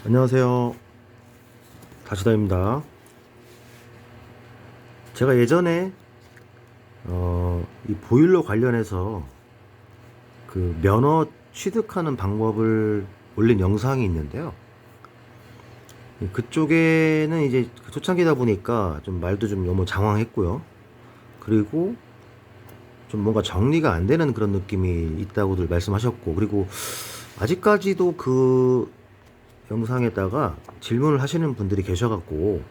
안녕하세요. 다시다입니다. 제가 예전에 이 보일러 관련해서 그 면허 취득하는 방법을 올린 영상이 있는데요. 그쪽에는 이제 초창기다 보니까 좀 말도 좀 너무 장황했고요. 그리고 좀 뭔가 정리가 안 되는 그런 느낌이 있다고들 말씀하셨고, 그리고 아직까지도 그 영상에다가 질문을 하시는 분들이 계셔갖고,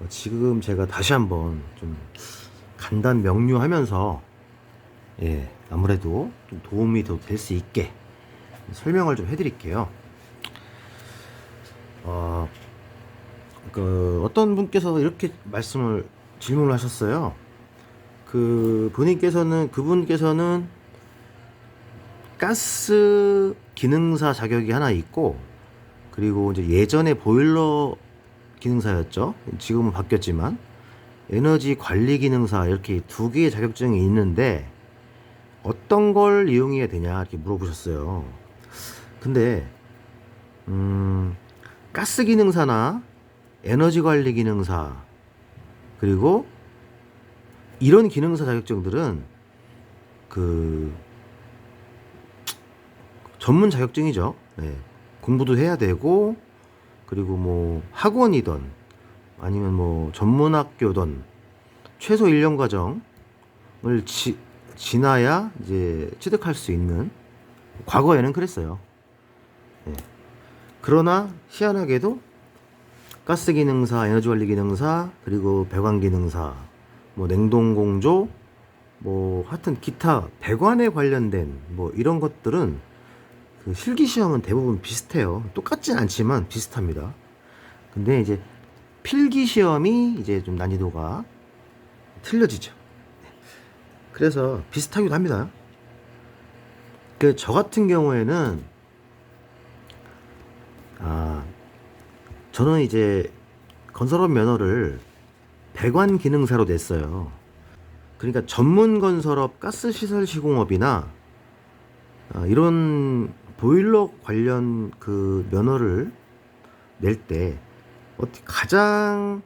지금 제가 다시 한번 좀 간단 명료하면서, 아무래도 좀 도움이 더 될 수 있게 설명을 좀 해드릴게요. 어떤 분께서 이렇게 질문을 하셨어요. 그분께서는 가스 기능사 자격이 하나 있고, 그리고 이제 예전에 보일러 기능사였죠. 지금은 바뀌었지만 에너지 관리 기능사 이렇게 두 개의 자격증이 있는데 어떤 걸 이용해야 되냐 이렇게 물어보셨어요. 근데 가스 기능사나 에너지 관리 기능사 그리고 이런 기능사 자격증들은 그 전문 자격증이죠. 네. 공부도 해야 되고, 그리고 뭐 학원이든 아니면 뭐 전문학교든 최소 1년 과정을 지나야 이제 취득할 수 있는, 과거에는 그랬어요. 예. 그러나 희한하게도 가스 기능사, 에너지 관리 기능사, 그리고 배관 기능사, 뭐 냉동 공조, 뭐 하여튼 기타 배관에 관련된 뭐 이런 것들은 그 실기 시험은 대부분 비슷해요. 똑같진 않지만 비슷합니다. 근데 이제 필기 시험이 이제 좀 난이도가 틀려지죠. 그래서 비슷하기도 합니다. 저 같은 경우에는 저는 이제 건설업 면허를 배관 기능사로 냈어요. 그러니까 전문 건설업 가스 시설 시공업이나 이런 보일러 관련 그 면허를 낼 때 가장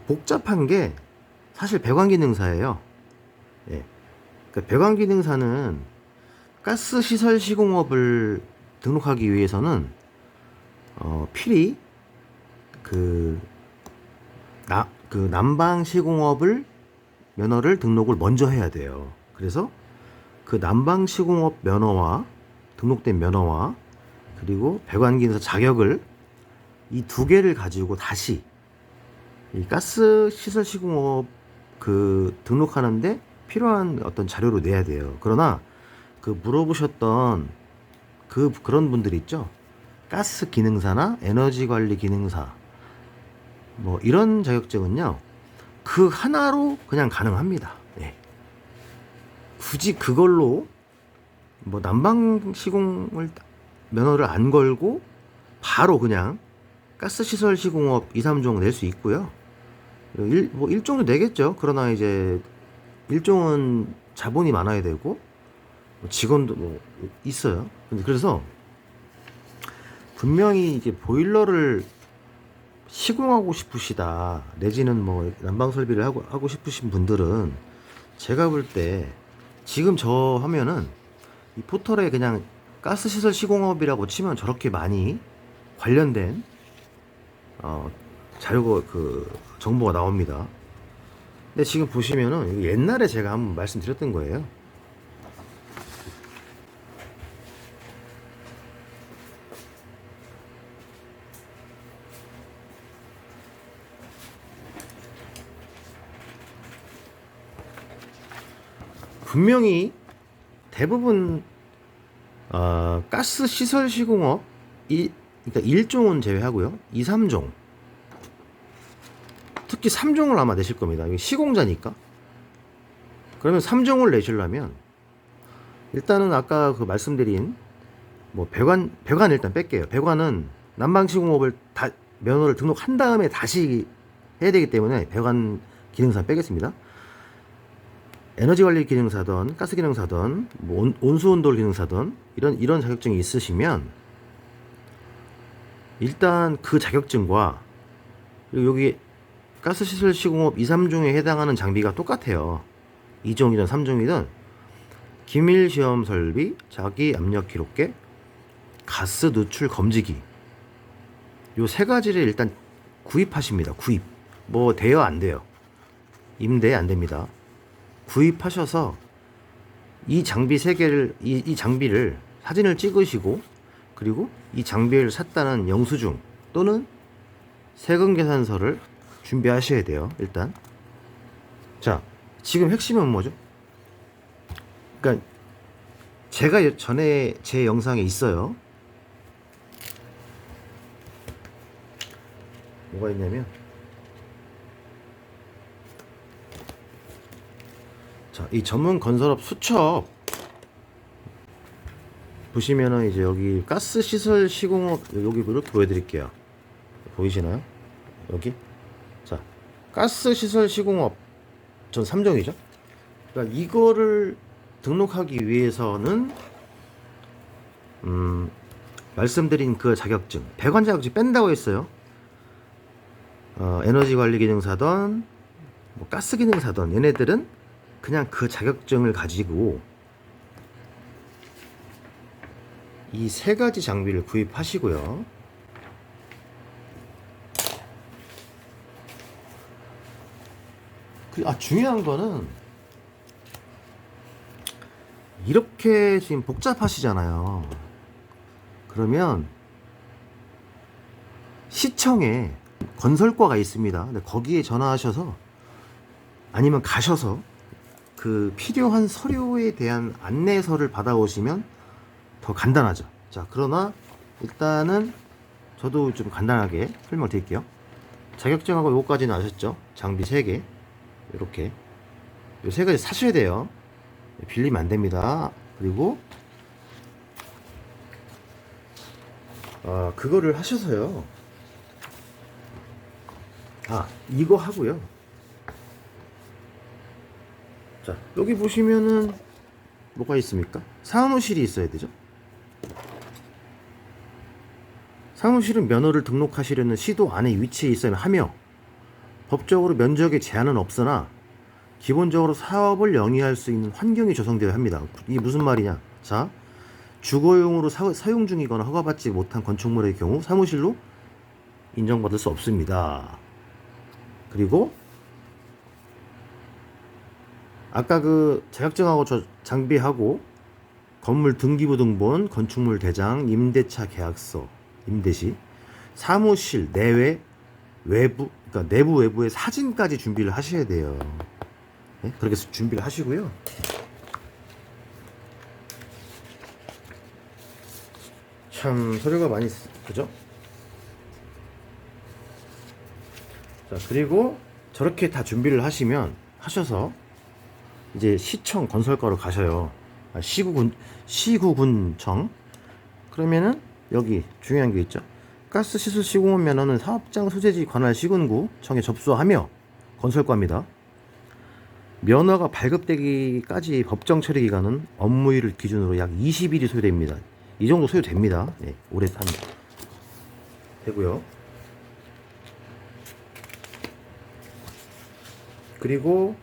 복잡한 게 사실 배관기능사예요. 예. 그러니까 배관기능사는 가스 시설 시공업을 등록하기 위해서는 필히 그 난방 시공업을 면허를 등록을 먼저 해야 돼요. 그래서 그 난방 시공업 면허와 등록된 면허와 그리고 배관기능사 자격을 이 두 개를 가지고 다시 이 가스 시설 시공업 그 등록하는데 필요한 어떤 자료로 내야 돼요. 그러나 그 물어보셨던 그런 분들 있죠. 가스 기능사나 에너지 관리 기능사 뭐 이런 자격증은요. 그 하나로 그냥 가능합니다. 예. 굳이 그걸로 뭐 난방 시공을 면허를 안 걸고 바로 그냥 가스 시설 시공업 2, 3종 낼 수 있고요. 뭐 1종도 내겠죠. 그러나 이제 1종은 자본이 많아야 되고 뭐 직원도 뭐 있어요. 그래서 분명히 이제 보일러를 시공하고 싶으시다 내지는 뭐 난방 설비를 하고 싶으신 분들은 제가 볼 때 지금 저 화면은 이 포털에 그냥 가스 시설 시공업이라고 치면 저렇게 많이 관련된 자료가 정보가 나옵니다. 근데 지금 보시면은 옛날에 제가 한번 말씀드렸던 거예요. 분명히 대부분 가스 시설 시공업 그러니까 1종은 제외하고요. 2, 3종 특히 3종을 아마 내실 겁니다. 이게 시공자니까. 그러면 3종을 내시려면 일단은 아까 그 말씀드린 뭐 배관 일단 뺄게요. 배관은 난방 시공업을 다 면허를 등록한 다음에 다시 해야 되기 때문에 배관 기능사 빼겠습니다. 에너지 관리 기능사든 가스 기능사든 뭐 온수 온돌 기능사든 이런 자격증이 있으시면 일단 그 자격증과 그리고 여기 가스시설 시공업 2, 3종에 해당하는 장비가 똑같아요. 2종이든 3종이든 기밀 시험 설비, 자기 압력 기록계, 가스 누출 검지기 요 세 가지를 일단 구입하십니다. 구입. 뭐 돼요 안 돼요? 임대 안 됩니다. 구입하셔서 이 장비 세 개를 이 장비를 사진을 찍으시고 그리고 이 장비를 샀다는 영수증 또는 세금 계산서를 준비하셔야 돼요. 일단 자 지금 핵심은 뭐죠? 그러니까 제가 전에 제 영상에 있어요. 뭐가 있냐면 자, 이 전문 건설업 수첩 보시면은 이제 여기 가스 시설 시공업 여기 이렇게 보여드릴게요. 보이시나요? 여기 자 가스 시설 시공업 전 3종이죠. 그러니까 이거를 등록하기 위해서는 말씀드린 그 자격증 배관 자격증 뺀다고 했어요. 에너지 관리 기능사든 뭐 가스 기능사든 얘네들은 그냥 그 자격증을 가지고 이 세 가지 장비를 구입하시고요. 중요한 거는 이렇게 지금 복잡하시잖아요. 그러면 시청에 건설과가 있습니다. 근데 거기에 전화하셔서 아니면 가셔서 그 필요한 서류에 대한 안내서를 받아오시면 더 간단하죠. 자, 그러나 일단은 저도 좀 간단하게 설명 드릴게요. 자격증하고 요거까지는 아셨죠? 장비 3개 이렇게 요 3가지 사셔야 돼요. 빌리면 안 됩니다. 그리고 그거를 하셔서요. 이거 하고요. 자, 여기 보시면은 뭐가 있습니까? 사무실이 있어야 되죠. 사무실은 면허를 등록하시려는 시도 안에 위치해 있어야 하며 법적으로 면적에 제한은 없으나 기본적으로 사업을 영위할 수 있는 환경이 조성되어야 합니다. 이게 무슨 말이냐? 자, 주거용으로 사용 중이거나 허가받지 못한 건축물의 경우 사무실로 인정받을 수 없습니다. 그리고 아까 그 자격증하고 장비하고 건물 등기부 등본, 건축물 대장, 임대차 계약서, 임대시, 사무실 내외, 외부, 그러니까 내부 외부의 사진까지 준비를 하셔야 돼요. 네? 그렇게 준비를 하시고요. 참 서류가 많이 그죠? 자, 그리고 저렇게 다 준비를 하셔서 이제 시청 건설과로 가셔요. 시구군청. 그러면은 여기 중요한 게 있죠. 가스 시설 시공업 면허는 사업장 소재지 관할 시군구청에 접수하며 건설과입니다. 면허가 발급되기까지 법정 처리 기간은 업무일을 기준으로 약 20일이 소요됩니다. 이 정도 소요됩니다. 네, 오래 하면 되고요. 그리고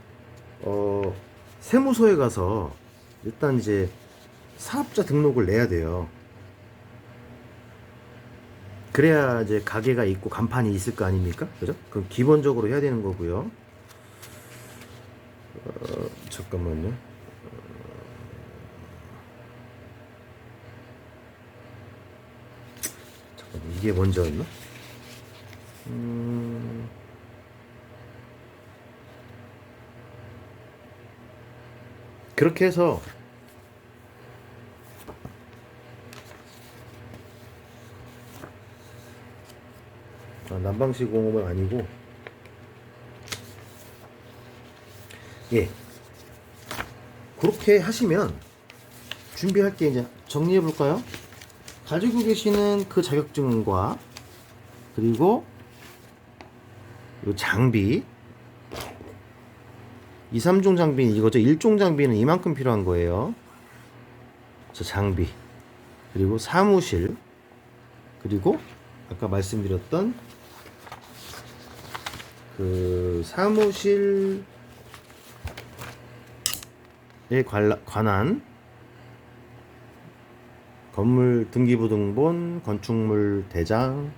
세무서에 가서 일단 이제 사업자 등록을 내야 돼요. 그래야 이제 가게가 있고 간판이 있을 거 아닙니까? 그죠? 그럼 기본적으로 해야 되는 거고요. 잠깐만요. 잠깐만, 이게 먼저였나? 그렇게 해서 난방시공업은 아니고 그렇게 하시면 준비할 게 이제 정리해 볼까요? 가지고 계시는 그 자격증과 그리고 요 장비 2, 3종 장비는 이거죠. 1종 장비는 이만큼 필요한 거예요. 저 장비 그리고 사무실 그리고 아까 말씀드렸던 그 사무실에 관한 건물 등기부등본, 건축물 대장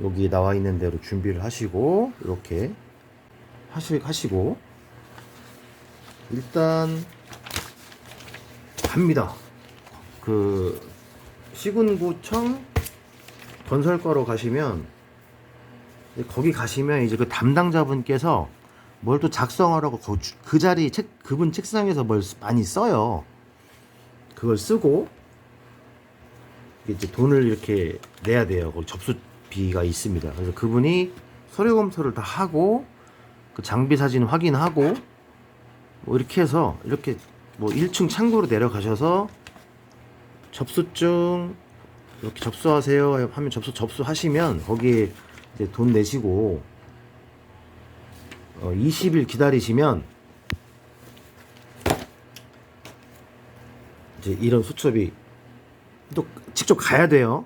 여기 나와 있는 대로 준비를 하시고 이렇게 하시고 일단 갑니다. 그 시군구청 건설과로 가시면 거기 가시면 이제 그 담당자분께서 뭘 또 작성하라고 그 자리 그분 책상에서 뭘 많이 써요. 그걸 쓰고 이제 돈을 이렇게 내야 돼요. 거기 접수비가 있습니다. 그래서 그분이 서류 검토를 다 하고 그 장비 사진 확인하고 뭐 이렇게 해서 이렇게 뭐 1층 창고로 내려가셔서 접수증 이렇게 접수하세요 하면 접수하시면 거기에 이제 돈 내시고 20일 기다리시면 이제 이런 수첩이 또 직접 가야 돼요.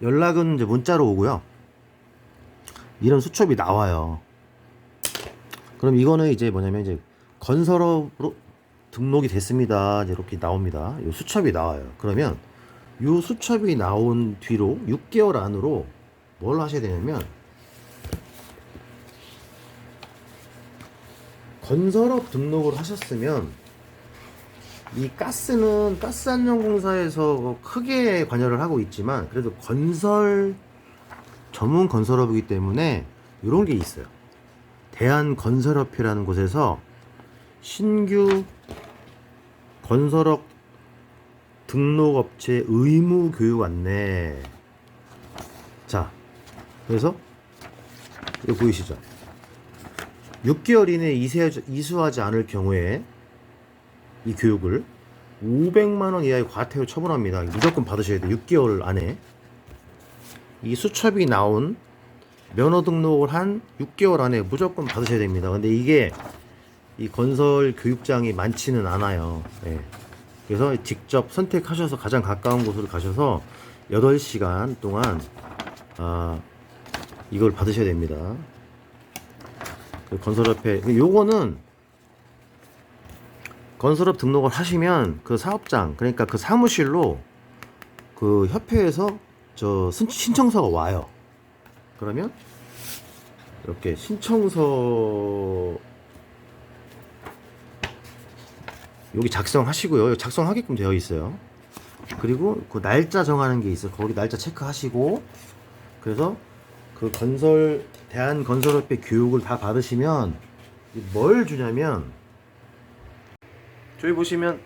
연락은 이제 문자로 오고요. 이런 수첩이 나와요. 그럼 이거는 이제 뭐냐면 이제 건설업으로 등록이 됐습니다. 이제 이렇게 나옵니다. 이 수첩이 나와요. 그러면 이 수첩이 나온 뒤로 6개월 안으로 뭘 하셔야 되냐면 건설업 등록을 하셨으면 이 가스는 가스안전공사에서 크게 관여를 하고 있지만 그래도 전문 건설업이기 때문에 이런 게 있어요. 대한건설협회라는 곳에서 신규 건설업 등록업체 의무교육 안내. 자, 그래서 이거 보이시죠? 6개월 이내에 이수하지 않을 경우에 이 교육을 500만원 이하의 과태료 처분합니다. 무조건 받으셔야 돼요. 6개월 안에. 이 수첩이 나온 면허 등록을 한 6개월 안에 무조건 받으셔야 됩니다. 근데 이게 이 건설 교육장이 많지는 않아요. 네. 그래서 직접 선택하셔서 가장 가까운 곳으로 가셔서 8시간 동안 이걸 받으셔야 됩니다. 그 건설협회 요거는 건설업 등록을 하시면 그 사업장 그러니까 그 사무실로 그 협회에서 신청서가 와요. 그러면 이렇게 신청서 여기 작성하시고요. 작성하게끔 되어 있어요. 그리고 그 날짜 정하는 게 있어요. 거기 날짜 체크하시고 그래서 그 대한건설협회 교육을 다 받으시면 뭘 주냐면 저기 보시면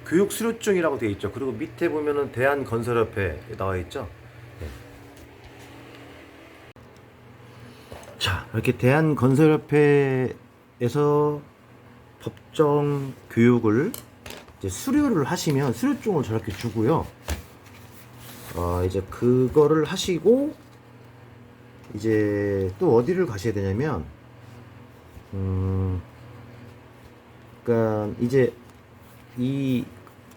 교육 수료증이라고 되어 있죠. 그리고 밑에 보면은 대한건설협회 나와 있죠. 네. 자, 이렇게 대한건설협회에서 법정 교육을 이제 수료를 하시면 수료증을 저렇게 주고요. 이제 그거를 하시고 이제 또 어디를 가셔야 되냐면 그러니까 이제 이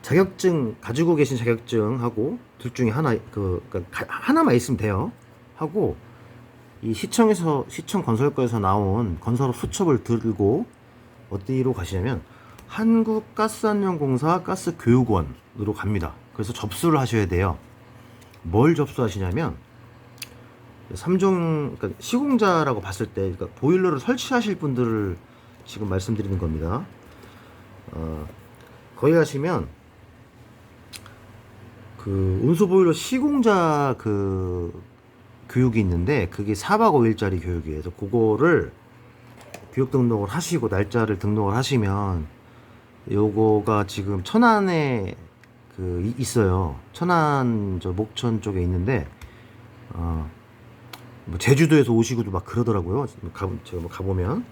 자격증 가지고 계신 자격증하고 둘 중에 하나 그러니까 하나만 있으면 돼요. 하고 이 시청 건설과에서 나온 건설업 수첩을 들고 어디로 가시냐면 한국가스안전공사 가스교육원으로 갑니다. 그래서 접수를 하셔야 돼요. 뭘 접수하시냐면 3종 그러니까 시공자라고 봤을 때 그러니까 보일러를 설치하실 분들을 지금 말씀드리는 겁니다. 거기 가시면 그 운수보일러 시공자 그 교육이 있는데 그게 4박 5일짜리 교육이에요. 그래서 그거를 교육 등록을 하시고 날짜를 등록을 하시면 요거가 지금 천안에 그 있어요. 천안 목천 쪽에 있는데 뭐 제주도에서 오시고도 막 그러더라고요. 제가 뭐 가보면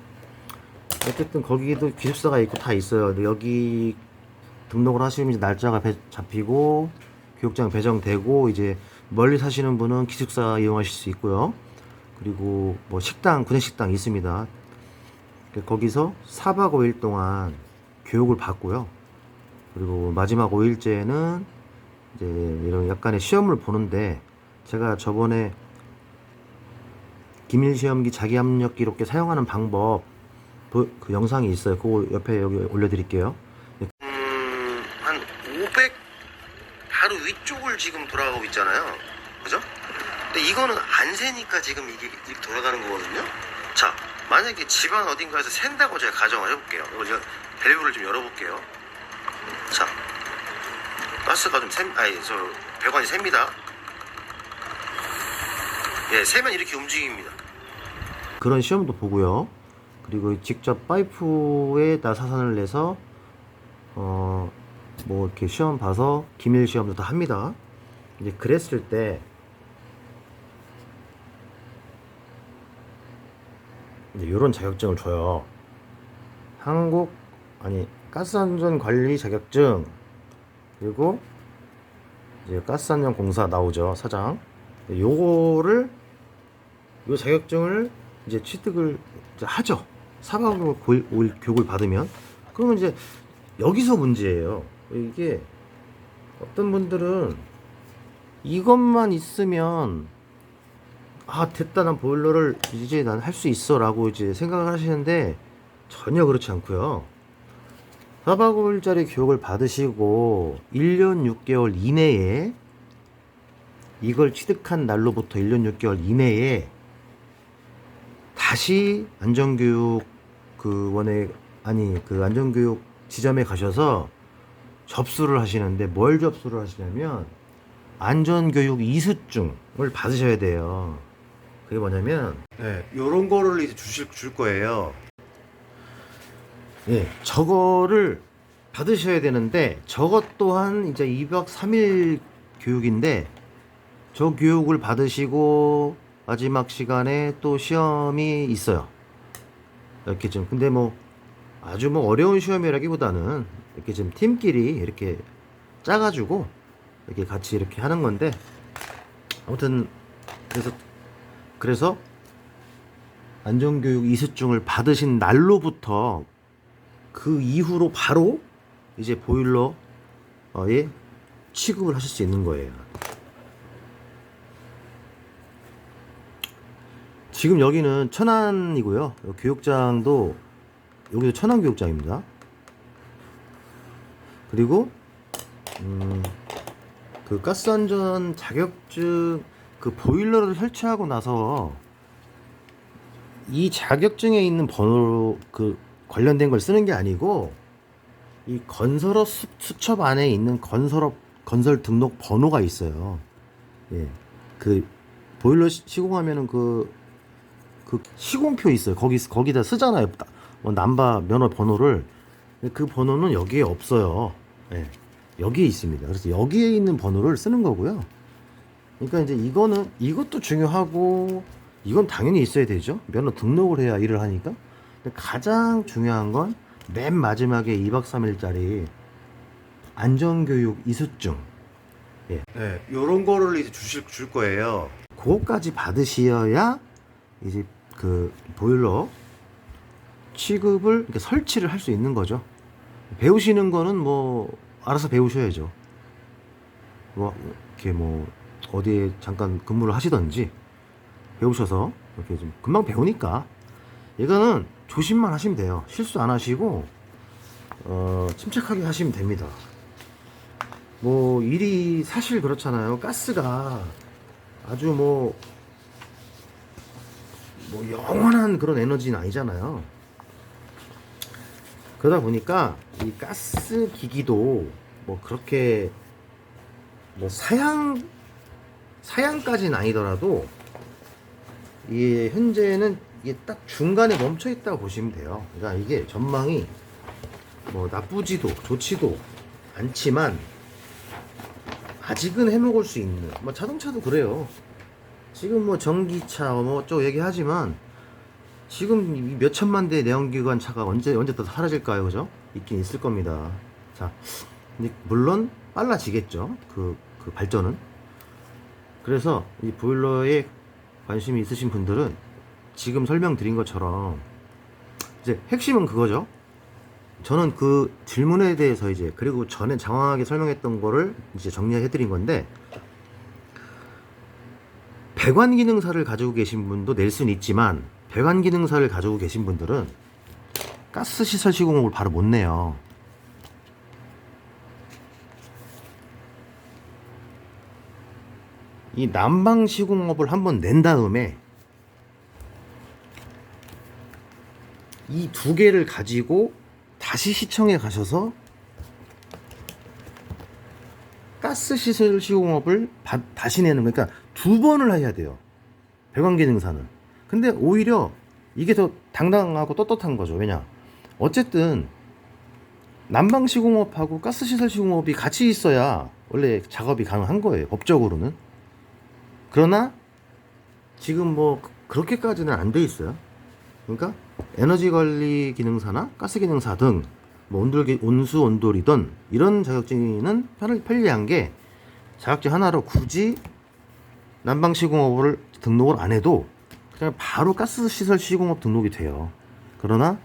어쨌든 거기도 기숙사가 있고 다 있어요. 근데 여기 등록을 하시면 이제 날짜가 잡히고 교육장 배정되고 이제 멀리 사시는 분은 기숙사 이용하실 수 있고요. 그리고 뭐 구내식당 있습니다. 거기서 4박 5일 동안 교육을 받고요. 그리고 마지막 5일째는 이제 이런 약간의 시험을 보는데, 제가 저번에 기밀시험기 자기압력 기록기 사용하는 방법 그 영상이 있어요. 그거 옆에 여기 올려드릴게요. 한 500 바로 위쪽을 지금 돌아가고 있잖아요. 그죠? 근데 이거는 안 새니까 지금 이게 이렇게 돌아가는 거거든요. 자, 만약에 집안 어딘가에서 샌다고 제가 가정을 해볼게요. 이거 제가 밸브를 좀 열어볼게요. 자, 가스가 좀 배관이 셉니다. 예, 세면 이렇게 움직입니다. 그런 시험도 보고요. 그리고 직접 파이프에다 사선을 내서 뭐 이렇게 시험 봐서 기밀 시험도 다 합니다. 이제 그랬을 때 이제 이런 자격증을 줘요. 가스안전관리 자격증, 그리고 이제 가스안전공사 나오죠, 사장. 요 자격증을 이제 취득을 이제 하죠. 4박 5일 교육을 받으면. 그러면 이제 여기서 문제예요. 이게 어떤 분들은 이것만 있으면 됐다, 난 보일러를 이제 난 할 수 있어 라고 이제 생각을 하시는데, 전혀 그렇지 않고요. 4박 5일짜리 교육을 받으시고 1년 6개월 이내에, 이걸 취득한 날로부터 1년 6개월 이내에 다시 안전교육 안전교육 지점에 가셔서 접수를 하시는데, 뭘 접수를 하시냐면 안전교육 이수증을 받으셔야 돼요. 그게 뭐냐면, 요런 거를 이제 줄 거예요. 저거를 받으셔야 되는데, 저것 또한 이제 2박 3일 교육인데, 저 교육을 받으시고 마지막 시간에 또 시험이 있어요. 이렇게 좀, 근데 아주 어려운 시험이라기보다는 이렇게 좀 팀끼리 이렇게 짜가지고 이렇게 같이 이렇게 하는 건데, 아무튼 그래서 안전교육 이수증을 받으신 날로부터 그 이후로 바로 이제 보일러에 취급을 하실 수 있는 거예요. 지금 여기는 천안이고요. 교육장도 여기도 천안 교육장입니다. 그리고 그 가스안전 자격증 그 보일러를 설치하고 나서 이 자격증에 있는 번호로 그 관련된 걸 쓰는 게 아니고, 이 건설업 수첩 안에 있는 건설 등록 번호가 있어요. 그 보일러 시공하면은 그 시공표 있어요. 거기다 쓰잖아요. 남바 면허 번호를. 그 번호는 여기에 없어요. 여기에 있습니다. 그래서 여기에 있는 번호를 쓰는 거고요. 그러니까 이제 이것도 중요하고, 이건 당연히 있어야 되죠. 면허 등록을 해야 일을 하니까. 근데 가장 중요한 건 맨 마지막에 2박 3일짜리 안전교육 이수증. 요런 거를 이제 줄 거예요. 그거까지 받으셔야 이제 그 보일러 취급을, 이렇게 설치를 할 수 있는 거죠. 배우시는 거는 알아서 배우셔야죠. 이렇게 어디에 잠깐 근무를 하시던지 배우셔서 이렇게 좀 금방 배우니까, 이거는 조심만 하시면 돼요. 실수 안 하시고 침착하게 하시면 됩니다. 일이 사실 그렇잖아요. 가스가 아주 영원한 그런 에너지는 아니잖아요. 그러다 보니까 이 가스 기기도 그렇게 사양까지는 아니더라도, 이 현재는 이게 딱 중간에 멈춰 있다고 보시면 돼요. 그러니까 이게 전망이 나쁘지도 좋지도 않지만, 아직은 해먹을 수 있는, 자동차도 그래요. 지금 전기차 어쩌고 얘기하지만, 지금 몇 천만 대 내연기관 차가 언제 또 사라질까요? 그죠? 있긴 있을 겁니다. 자, 물론 빨라지겠죠. 그 발전은. 그래서 이 보일러에 관심이 있으신 분들은 지금 설명드린 것처럼, 이제 핵심은 그거죠. 저는 그 질문에 대해서 이제 그리고 전에 장황하게 설명했던 거를 이제 정리해 드린 건데, 배관 기능사를 가지고 계신 분도 낼 수는 있지만 배관 기능사를 가지고 계신 분들은 가스 시설 시공업을 바로 못 내요. 이 난방 시공업을 한번 낸 다음에 이 두 개를 가지고 다시 시청에 가셔서 가스 시설 시공업을 다시 내는, 그러니까 두 번을 해야 돼요, 배관 기능사는. 근데 오히려 이게 더 당당하고 떳떳한 거죠. 왜냐, 어쨌든 난방 시공업하고 가스 시설 시공업이 같이 있어야 원래 작업이 가능한 거예요, 법적으로는. 그러나 지금 뭐 그렇게까지는 안 돼 있어요. 그러니까 에너지 관리 기능사나 가스 기능사 등 뭐 온수 온돌이든 이런 자격증은 편리한 게, 자격증 하나로 굳이 난방 시공업을 등록을 안 해도 그냥 바로 가스 시설 시공업 등록이 돼요. 그러나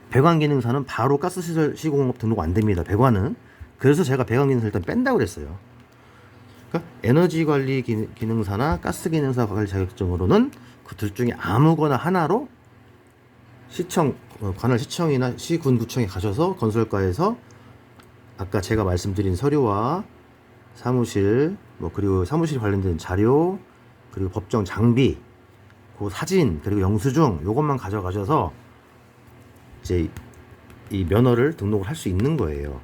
배관 기능사는 바로 가스 시설 시공업 등록 안 됩니다, 배관은. 그래서 제가 배관 기능사 일단 뺀다고 그랬어요. 그러니까 에너지 관리 기능사나 가스 기능사 관리 자격증으로는 그 둘 중에 아무거나 하나로 시청, 관할 시청이나 시군구청에 가셔서 건설과에서 아까 제가 말씀드린 서류와 사무실, 뭐 그리고 사무실 관련된 자료, 그리고 법정 장비, 그 사진, 그리고 영수증, 요것만 가져가셔서 이제 이 면허를 등록을 할 수 있는 거예요.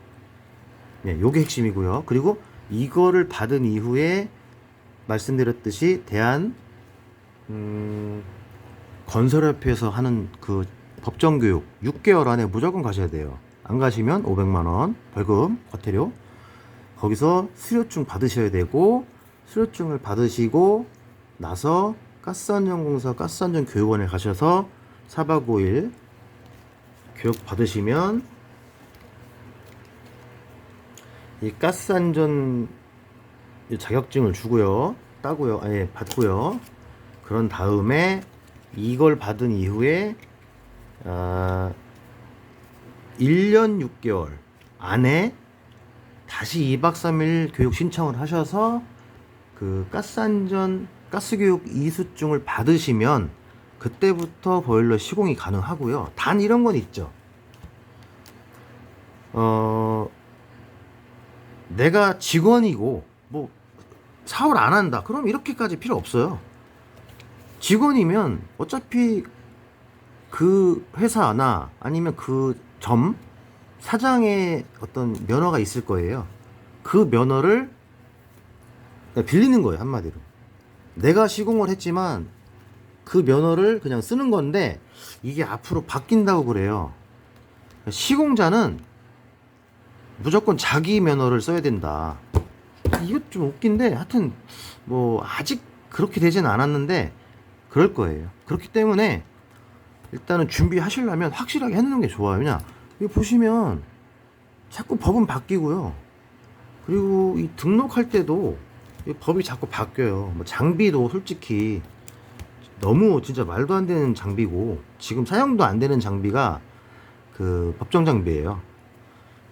네, 요게 핵심이고요. 그리고 이거를 받은 이후에 말씀드렸듯이 건설협회에서 하는 그 법정교육 6개월 안에 무조건 가셔야 돼요. 안 가시면 500만원 벌금, 과태료. 거기서 수료증 받으셔야 되고, 수료증을 받으시고 나서 가스안전공사 가스안전교육원에 가셔서 4박 5일 교육 받으시면 이 가스안전 자격증을 주고요, 따고요, 아니 받고요. 그런 다음에 이걸 받은 이후에 1년 6개월 안에 다시 2박 3일 교육 신청을 하셔서 그 가스교육 이수증을 받으시면 그때부터 보일러 시공이 가능하고요. 단 이런 건 있죠. 내가 직원이고 뭐 사업을 안 한다, 그럼 이렇게까지 필요 없어요. 직원이면 어차피 그 회사나 아니면 그 점 사장의 어떤 면허가 있을 거예요. 그 면허를 빌리는 거예요, 한마디로. 내가 시공을 했지만 그 면허를 그냥 쓰는 건데, 이게 앞으로 바뀐다고 그래요. 시공자는 무조건 자기 면허를 써야 된다. 이거 좀 웃긴데, 하여튼 뭐 아직 그렇게 되진 않았는데 그럴 거예요. 그렇기 때문에 일단은 준비하시려면 확실하게 해놓는 게 좋아요. 왜냐, 이거 보시면 자꾸 법은 바뀌고요. 그리고 이 등록할 때도 이 법이 자꾸 바뀌어요. 뭐 장비도 솔직히 너무 진짜 말도 안 되는 장비고, 지금 사용도 안 되는 장비가 그 법정 장비예요.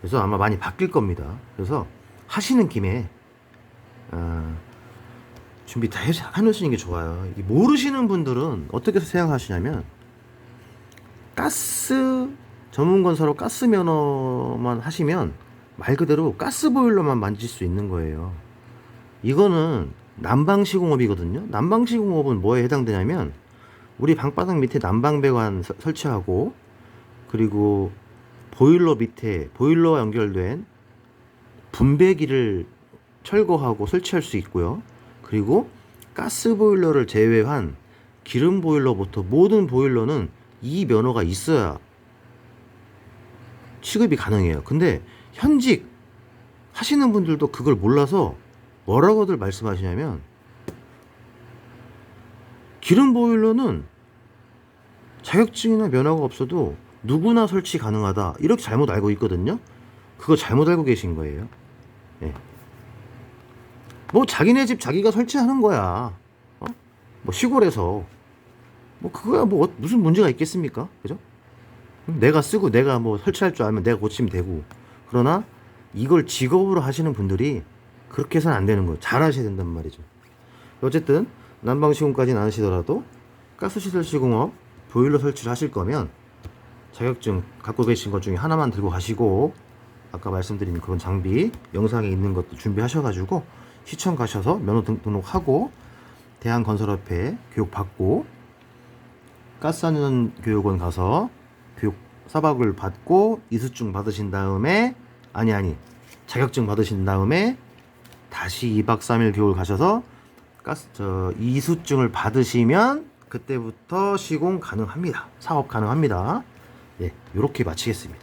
그래서 아마 많이 바뀔 겁니다. 그래서 하시는 김에 준비 다 해놓으시는 게 좋아요. 모르시는 분들은 어떻게 생각하시냐면, 가스 전문건설로 가스 면허만 하시면 말 그대로 가스 보일러만 만질 수 있는 거예요. 이거는 난방시공업이거든요. 난방시공업은 뭐에 해당되냐면, 우리 방바닥 밑에 난방배관 설치하고, 그리고 보일러 밑에 보일러와 연결된 분배기를 철거하고 설치할 수 있고요. 그리고 가스 보일러를 제외한 기름 보일러부터 모든 보일러는 이 면허가 있어야 취급이 가능해요. 근데 현직 하시는 분들도 그걸 몰라서 뭐라고들 말씀하시냐면, 기름 보일러는 자격증이나 면허가 없어도 누구나 설치 가능하다, 이렇게 잘못 알고 있거든요. 그거 잘못 알고 계신 거예요. 예. 뭐 자기네 집 자기가 설치하는 거야. 뭐 시골에서 뭐 그거야 뭐 무슨 문제가 있겠습니까? 그죠? 내가 쓰고 내가 뭐 설치할 줄 알면 내가 고치면 되고. 그러나 이걸 직업으로 하시는 분들이 그렇게 해서는 안 되는 거예요. 잘 하셔야 된단 말이죠. 어쨌든 난방시공까지는 안 하시더라도 가스시설 시공업 보일러 설치를 하실 거면 자격증 갖고 계신 것 중에 하나만 들고 가시고, 아까 말씀드린 그런 장비 영상에 있는 것도 준비하셔가지고 시청 가셔서 면허 등록하고 대한건설협회 교육 받고 가스하는 교육원 가서 교육 사박을 받고 이수증 받으신 다음에 자격증 받으신 다음에 다시 2박 3일 교육을 가셔서 이수증을 받으시면 그때부터 시공 가능합니다. 사업 가능합니다. 예, 요렇게 마치겠습니다.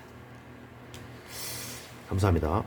감사합니다.